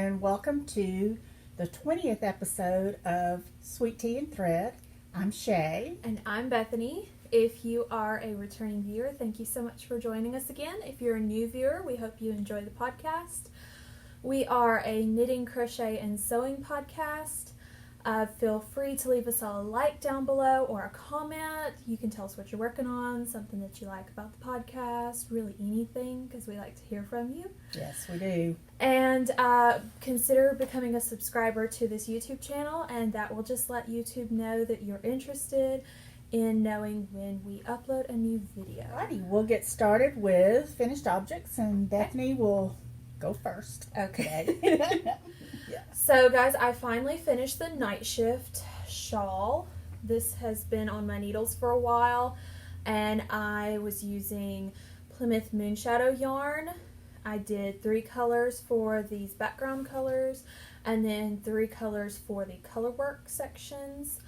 and welcome to the 20th episode of Sweet Tea and Thread. I'm Shai. And I'm Bethany. If you are a returning viewer, thank you so much for joining us again. If you're a new viewer, we hope you enjoy the podcast. We are a knitting, crochet, and sewing podcast. Feel free to leave us a like down below or a comment. You can tell us what you're working on, something that you like about the podcast, really anything, because we like to hear from you. Yes, we do. And consider becoming a subscriber to this YouTube channel, and that will just let YouTube know that you're interested in knowing when we upload a new video. Alrighty, we'll get started with finished objects, and Bethany will go first. Okay. Yeah. So guys, I finally finished the Nightshift shawl. This has been on my needles for a while, and I was using Plymouth Moonshadow yarn. I did 3 colors for these background colors, and then 3 colors for the color work sections.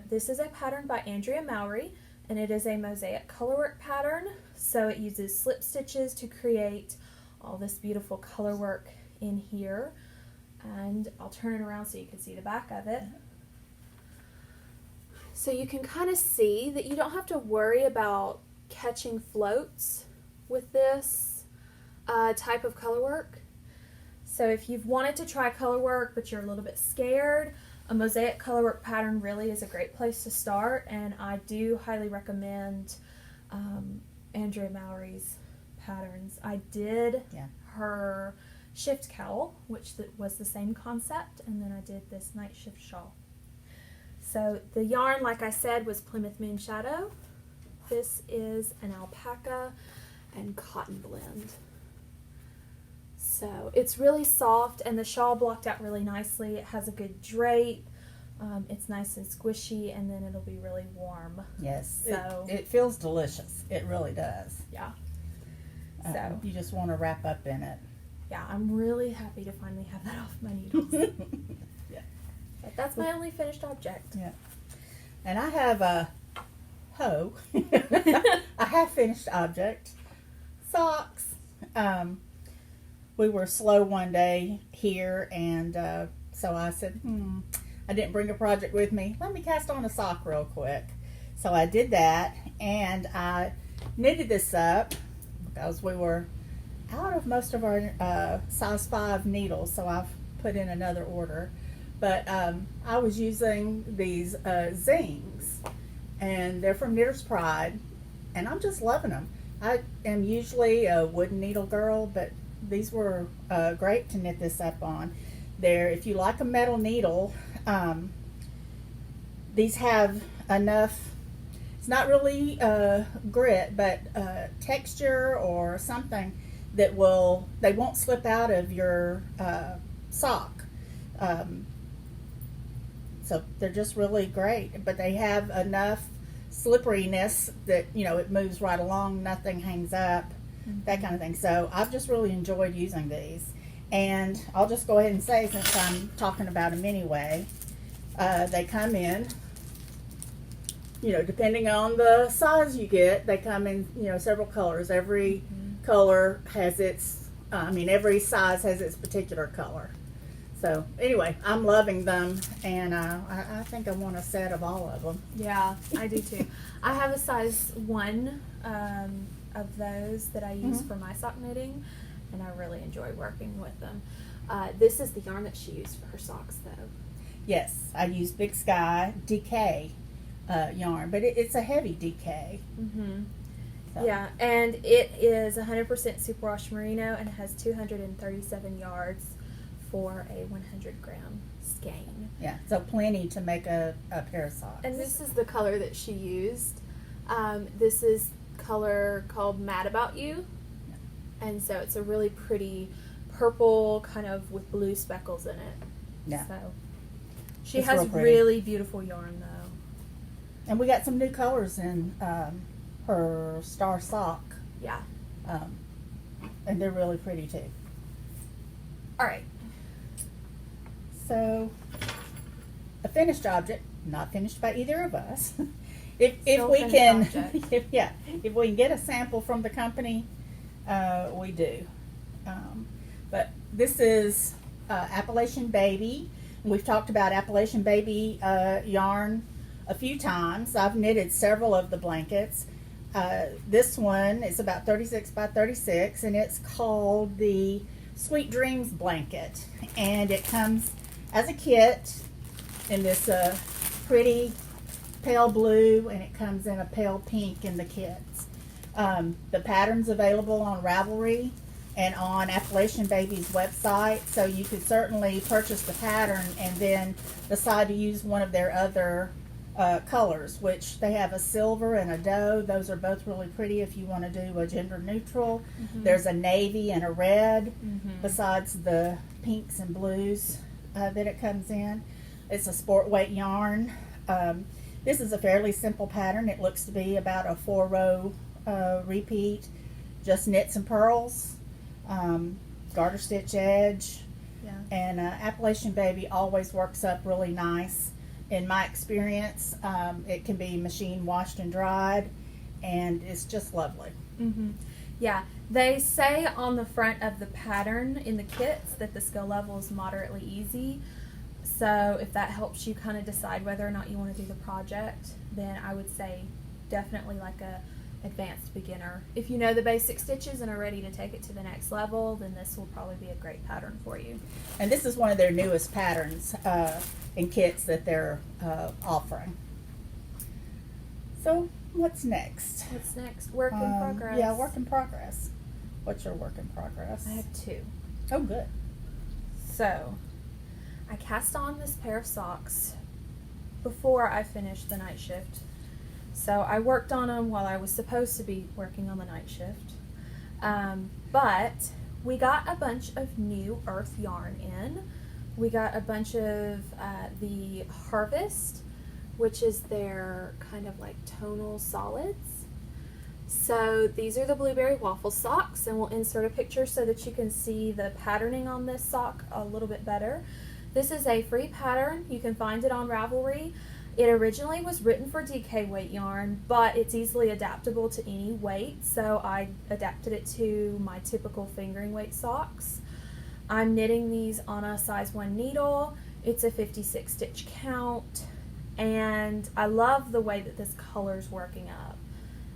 This is a pattern by Andrea Mowry, and it is a mosaic colorwork pattern. So it uses slip stitches to create all this beautiful color work in here. And I'll turn it around so you can see the back of it. So you can kind of see that you don't have to worry about catching floats with this type of color work. So if you've wanted to try color work but you're a little bit scared, a mosaic color work pattern really is a great place to start, and I do highly recommend Andrea Mowry's patterns. I did her shift cowl, which was the same concept, and then I did this Nightshift shawl. So the yarn, like I said, was Plymouth Moonshadow. This is an alpaca and cotton blend. So it's really soft, and the shawl blocked out really nicely. It has a good drape. It's nice and squishy, and then it'll be really warm. Yes, so it feels delicious. It really does. Yeah. So you just want to wrap up in it. Yeah, I'm really happy to finally have that off my needles. Yeah. But that's my only finished object. Yeah. And I have a hoe. I have finished object. Socks. We were slow one day here, and so I said, I didn't bring a project with me. Let me cast on a sock real quick. So I did that, and I knitted this up because we were out of most of our size 5 needles, so I've put in another order. But I was using these zings, and they're from Knitter's Pride, and I'm just loving them. I am usually a wooden needle girl, but these were great to knit this up on. If you like a metal needle, these have enough. It's not really grit, but texture or something that they won't slip out of your sock. So they're just really great, but they have enough slipperiness that, it moves right along, nothing hangs up, that kind of thing. So I've just really enjoyed using these. And I'll just go ahead and say, since I'm talking about them anyway, they come in, depending on the size you get, they come in, several colors. Every color has every size has its particular color. So anyway, I'm loving them, and I think I want a set of all of them. Yeah, I do too. I have a size 1 of those that I use for my sock knitting, and I really enjoy working with them. This is the yarn that she used for her socks, though. Yes, I use Big Sky DK yarn, but it's a heavy DK. So. Yeah, and it is 100% superwash merino, and it has 237 yards for a 100-gram skein. Yeah, so plenty to make a pair of socks. And this is the color that she used. This is color called Mad About You. And so it's a really pretty purple, kind of with blue speckles in it. Yeah. So she It's has real really beautiful yarn, though. And we got some new colors in her star sock. Yeah. And they're really pretty too. All right. So, a finished object, not finished by either of us. if we can get a sample from the company, we do. But this is Appalachian Baby. We've talked about Appalachian Baby yarn a few times. I've knitted several of the blankets. This one is about 36 by 36, and it's called the Sweet Dreams blanket. And it comes as a kit in this pretty pale blue, and it comes in a pale pink in the kits. The pattern's available on Ravelry and on Appalachian Baby's website, so you could certainly purchase the pattern and then decide to use one of their other colors, which they have a silver and a doe. Those are both really pretty if you want to do a gender neutral. There's a navy and a red besides the pinks and blues that it comes in. It's a sport weight yarn. This is a fairly simple pattern. It looks to be about a 4-row repeat, just knits and purls, garter stitch edge, and Appalachian Baby always works up really nice. In my experience, it can be machine washed and dried, and it's just lovely. Yeah, they say on the front of the pattern in the kits that the skill level is moderately easy. So if that helps you kind of decide whether or not you want to do the project, then I would say definitely like a advanced beginner. If you know the basic stitches and are ready to take it to the next level, then this will probably be a great pattern for you. And this is one of their newest patterns in kits that they're offering. So what's next? What's next? Work in progress. Yeah, work in progress. What's your work in progress? I have 2. Oh, good. So I cast on this pair of socks before I finished the night shift. So I worked on them while I was supposed to be working on the night shift. But we got a bunch of new Urth yarn in. We got a bunch of the Harvest, which is their kind of like tonal solids. So these are the blueberry waffle socks, and we'll insert a picture so that you can see the patterning on this sock a little bit better. This is a free pattern. You can find it on Ravelry. It originally was written for DK weight yarn, but it's easily adaptable to any weight, so I adapted it to my typical fingering weight socks. I'm knitting these on a size 1 needle. It's a 56 stitch count, and I love the way that this color's working up.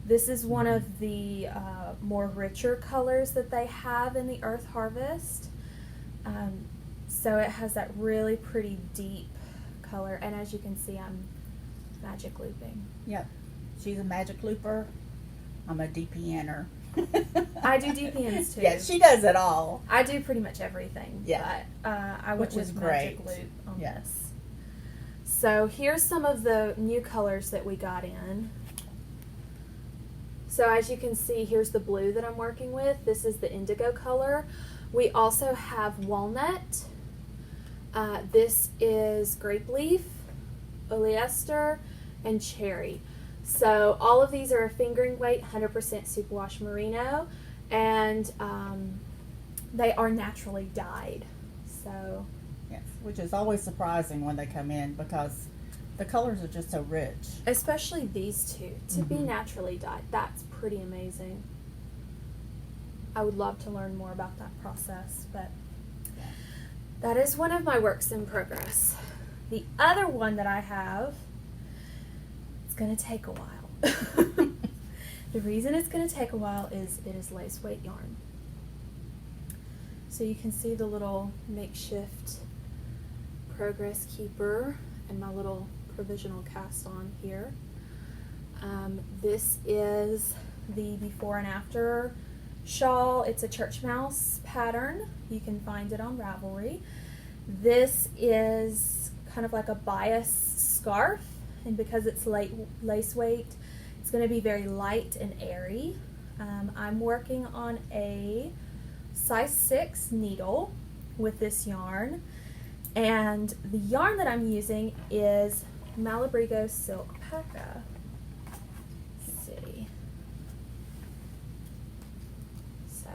This is one of the more richer colors that they have in the Urth Harvest. So it has that really pretty deep color, and as you can see, I'm magic looping. Yep, she's a magic looper. I'm a DPNer. I do DPNs too. Yeah, she does it all. I do pretty much everything. Yeah, but I went which is with great. magic loop on this. So here's some of the new colors that we got in. So as you can see, here's the blue that I'm working with. This is the indigo color. We also have walnut. This is grape leaf, oleander, and cherry. So all of these are a fingering weight, 100% superwash merino, and they are naturally dyed. So yes, which is always surprising when they come in because the colors are just so rich. Especially these two. To be naturally dyed, that's pretty amazing. I would love to learn more about that process, but that is one of my works in progress. The other one that I have, it's going to take a while. The reason it's going to take a while is it is lace weight yarn. So you can see the little makeshift progress keeper and my little provisional cast on here. This is the before and after shawl. It's a Churchmouse pattern. You can find it on Ravelry. This is kind of like a bias scarf, and because it's lace weight, it's going to be very light and airy. I'm working on a size 6 needle with this yarn, and the yarn that I'm using is Malabrigo Silkpaca. Let's see. So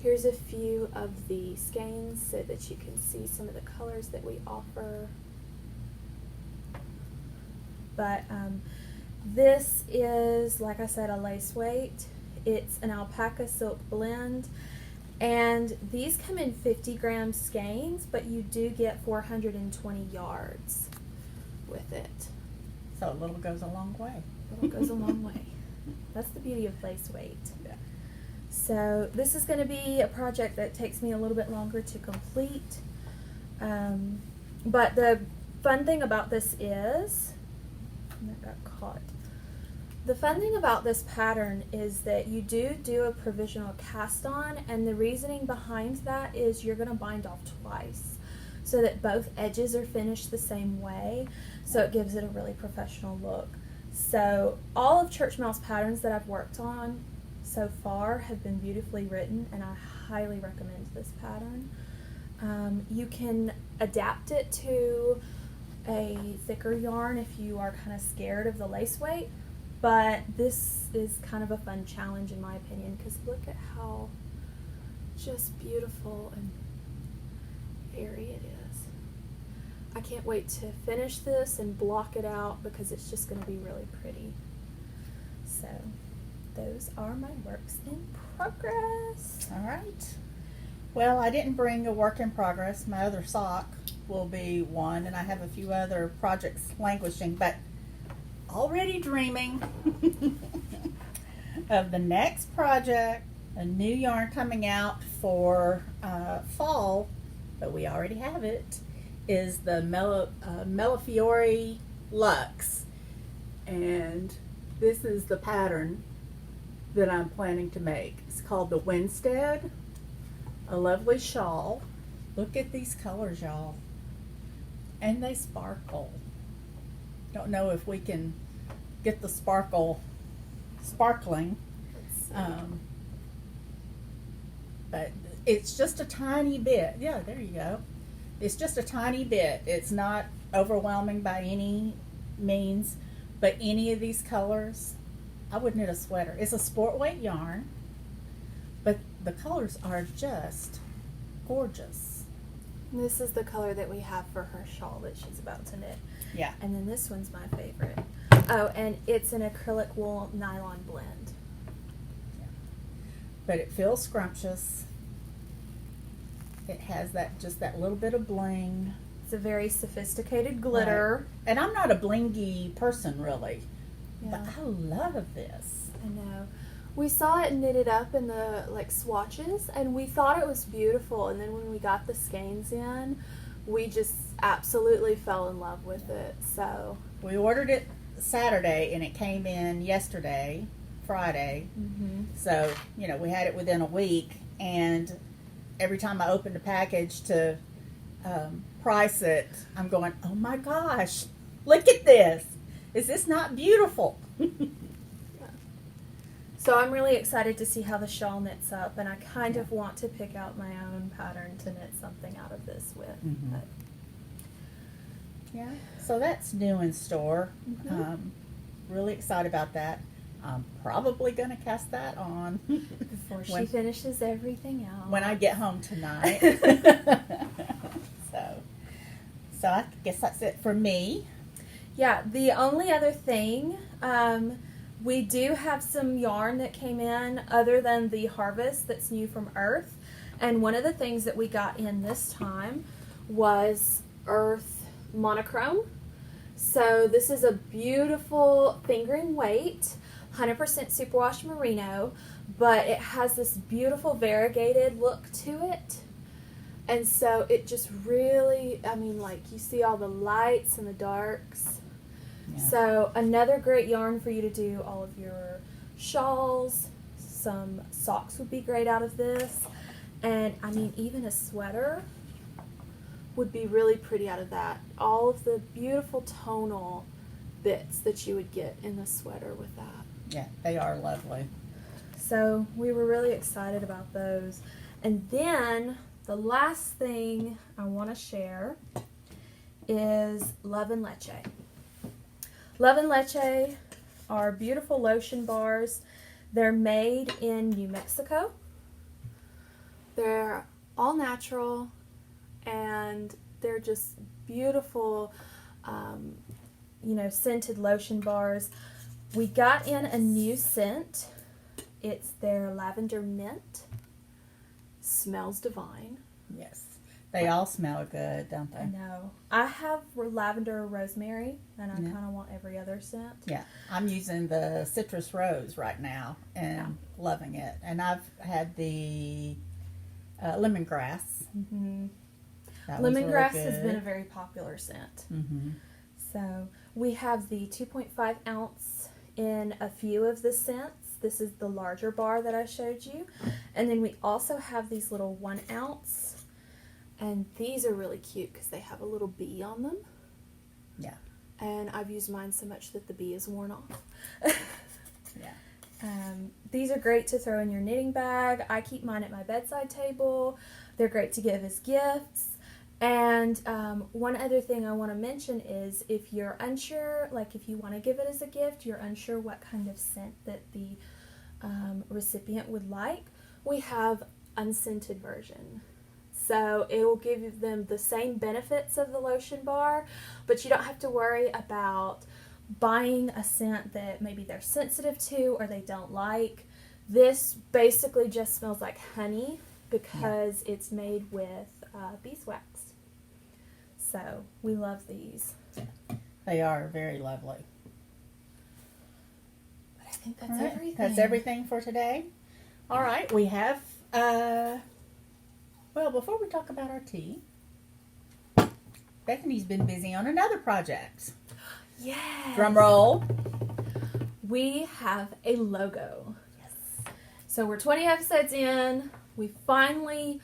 here's a few of the skeins so that you can see some of the colors that we offer. But this is, like I said, a lace weight. It's an alpaca silk blend, And these come in 50 gram skeins, but you do get 420 yards with it. So a little goes a long way. A little goes a long way. That's the beauty of lace weight. Yeah. So this is going to be a project that takes me a little bit longer to complete. But the fun thing about this is, that got caught. The fun thing about this pattern is that you do a provisional cast on, and the reasoning behind that is you're going to bind off twice so that both edges are finished the same way, so it gives it a really professional look. So all of Churchmouse patterns that I've worked on so far have been beautifully written, and I highly recommend this pattern. You can adapt it to a thicker yarn if you are kind of scared of the lace weight, but this is kind of a fun challenge in my opinion, because look at how just beautiful and airy it is. I can't wait to finish this and block it out because it's just going to be really pretty. So those are my works in progress. All right. Well, I didn't bring a work in progress. My other sock will be one, and I have a few other projects languishing, but already dreaming of the next project, a new yarn coming out for fall, but we already have it, is the Malabrigo Luxe, and this is the pattern that I'm planning to make. It's called the Winstead, a lovely shawl. Look at these colors, y'all, and they sparkle. Don't know if we can get the sparkling, but it's just a tiny bit. Yeah, there you go. It's just a tiny bit. It's not overwhelming by any means, but any of these colors, I would knit a sweater. It's a sport weight yarn, but the colors are just gorgeous. This is the color that we have for her shawl that she's about to knit. Yeah. And then this one's my favorite. Oh, and it's an acrylic wool nylon blend. Yeah. But it feels scrumptious. It has just that little bit of bling. It's a very sophisticated glitter. Right. And I'm not a blingy person really, Yeah. but I love this. I know. We saw it knitted up in the swatches, and we thought it was beautiful, and then when we got the skeins in, we just absolutely fell in love with it. So we ordered it Saturday and it came in yesterday, Friday. So we had it within a week, and every time I opened a package to price it, I'm going, oh my gosh, look at this. Is this not beautiful? So I'm really excited to see how the shawl knits up, and I kind of want to pick out my own pattern to knit something out of this with. But. Yeah, so that's new in store. Really excited about that. I'm probably going to cast that on before she finishes everything else. When I get home tonight. So I guess that's it for me. Yeah, the only other thing, we do have some yarn that came in other than the Harvest that's new from Urth. And one of the things that we got in this time was Urth Monochrome. So this is a beautiful fingering weight, 100% superwash merino, but it has this beautiful variegated look to it. And so it just really, you see all the lights and the darks. Yeah. So another great yarn for you to do all of your shawls. Some socks would be great out of this. And even a sweater would be really pretty out of that. All of the beautiful tonal bits that you would get in the sweater with that. Yeah, they are lovely. So we were really excited about those. And then the last thing I want to share is Love and Leche. Love and Leche are beautiful lotion bars. They're made in New Mexico. They're all natural, and they're just beautiful, scented lotion bars. We got in a new scent. It's their lavender mint. smells divine. Yes. They all smell good, don't I they? know. I have lavender rosemary, and I Yeah. kind of want every other scent. Yeah. I'm using the citrus rose right now and loving it. And I've had the lemongrass. Mm-hmm. That was really Lemongrass has good. been a very popular scent. Mm-hmm. So we have the 2.5 ounce in a few of the scents. This is the larger bar that I showed you. And then we also have these little 1 ounce. And these are really cute because they have a little bee on them. Yeah. And I've used mine so much that the bee is worn off. Yeah. These are great to throw in your knitting bag. I keep mine at my bedside table. They're great to give as gifts. And one other thing I want to mention is if you're unsure, like if you want to give it as a gift, you're unsure what kind of scent that the recipient would like, we have unscented version. So it will give them the same benefits of the lotion bar, but you don't have to worry about buying a scent that maybe they're sensitive to or they don't like. This basically just smells like honey because it's made with beeswax. So we love these. They are very lovely. But I think that's All right. everything. That's everything for today. All right. We have, well, before we talk about our tea, Bethany's been busy on another project. Yes. Drum roll. We have a logo. Yes. So we're 20 episodes in. We finally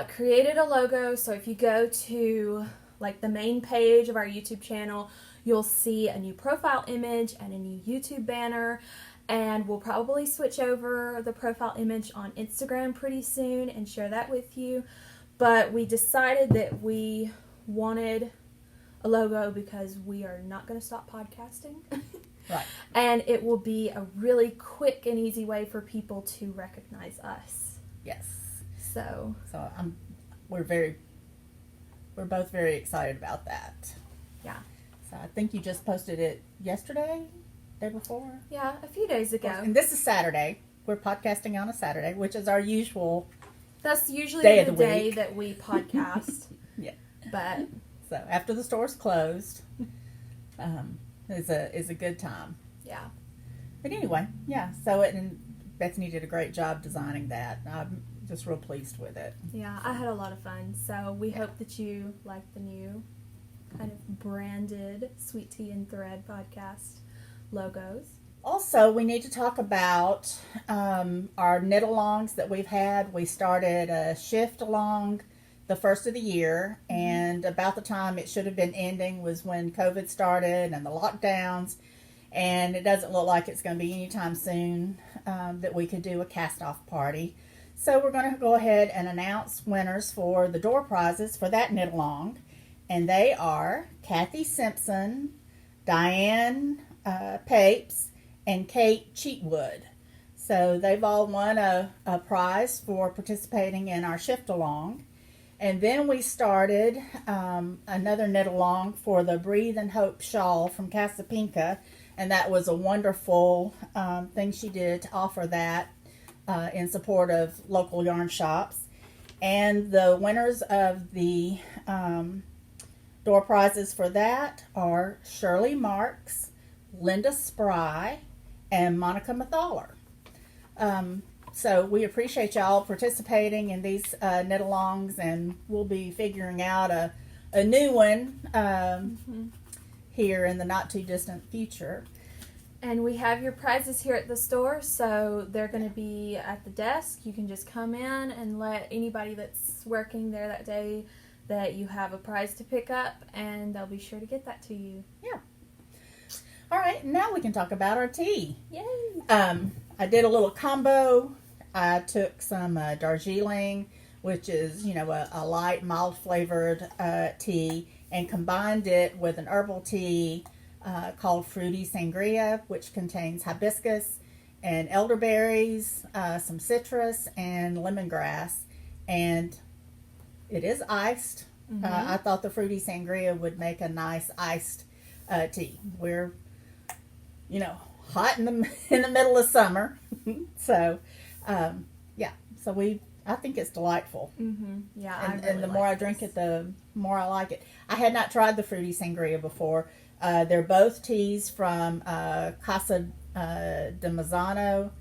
created a logo. So if you go to like the main page of our YouTube channel, you'll see a new profile image and a new YouTube banner. And we'll probably switch over the profile image on Instagram pretty soon and share that with you. But we decided that we wanted a logo because we are not going to stop podcasting. Right. And it will be a really quick and easy way for people to recognize us. Yes. So we're both very excited about that. yeah. So I think you just posted it yesterday, day before. Yeah, a few days ago. And this is Saturday. We're podcasting on a Saturday, which is our usual. That's usually Day the of the day week. that we podcast. Yeah. But So after the store's closed, is a good time. yeah. But anyway, yeah. So and Bethany did a great job designing that. I'm just real pleased with it. Yeah, I had a lot of fun. So we hope that you like the new kind of branded Sweet Tea and Thread podcast logos. Also, we need to talk about our knit-alongs that we've had. We started a shift along the first of the year, and about the time it should have been ending was when COVID started and the lockdowns, and it doesn't look like it's going to be anytime soon that we could do a cast-off party. So we're going to go ahead and announce winners for the door prizes for that knit-along, and they are Kathy Simpson, Diane Papes, and Kate Chitwood. So they've all won a prize for participating in our shift along. And then we started another knit along for the Breathe and Hope shawl from Casapinka, and that was a wonderful thing she did to offer that in support of local yarn shops. And the winners of the door prizes for that are Shirley Marks, Linda Spry, and Monica Marthaler. So we appreciate y'all participating in these knit-alongs, and we'll be figuring out a new one here in the not-too-distant future. And we have your prizes here at the store, so they're going to be at the desk. You can just come in and let anybody that's working there that day that you have a prize to pick up, and they'll be sure to get that to you. Yeah. All right, now we can talk about our tea. Yay! I did a little combo. I took some Darjeeling, which is, a light, mild-flavored tea, and combined it with an herbal tea called Fruity Sangria, which contains hibiscus and elderberries, some citrus, and lemongrass. And it is iced. Mm-hmm. I thought the Fruity Sangria would make a nice iced tea. We're, hot in the middle of summer. So, so we I think it's delightful. Yeah, And the more I drink it, the more I like it. I had not tried the fruity sangria before. They're both teas from Casa de Mazzano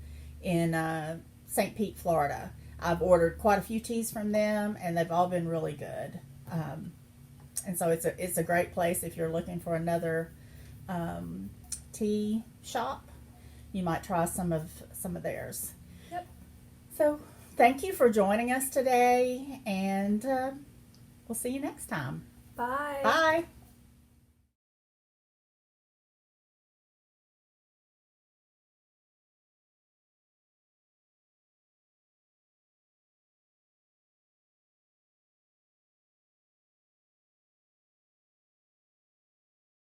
in St. Pete, Florida. I've ordered quite a few teas from them, and they've all been really good. And so it's a great place if you're looking for another tea shop. You might try some of theirs. Yep. So thank you for joining us today, and we'll see you next time. Bye. Bye.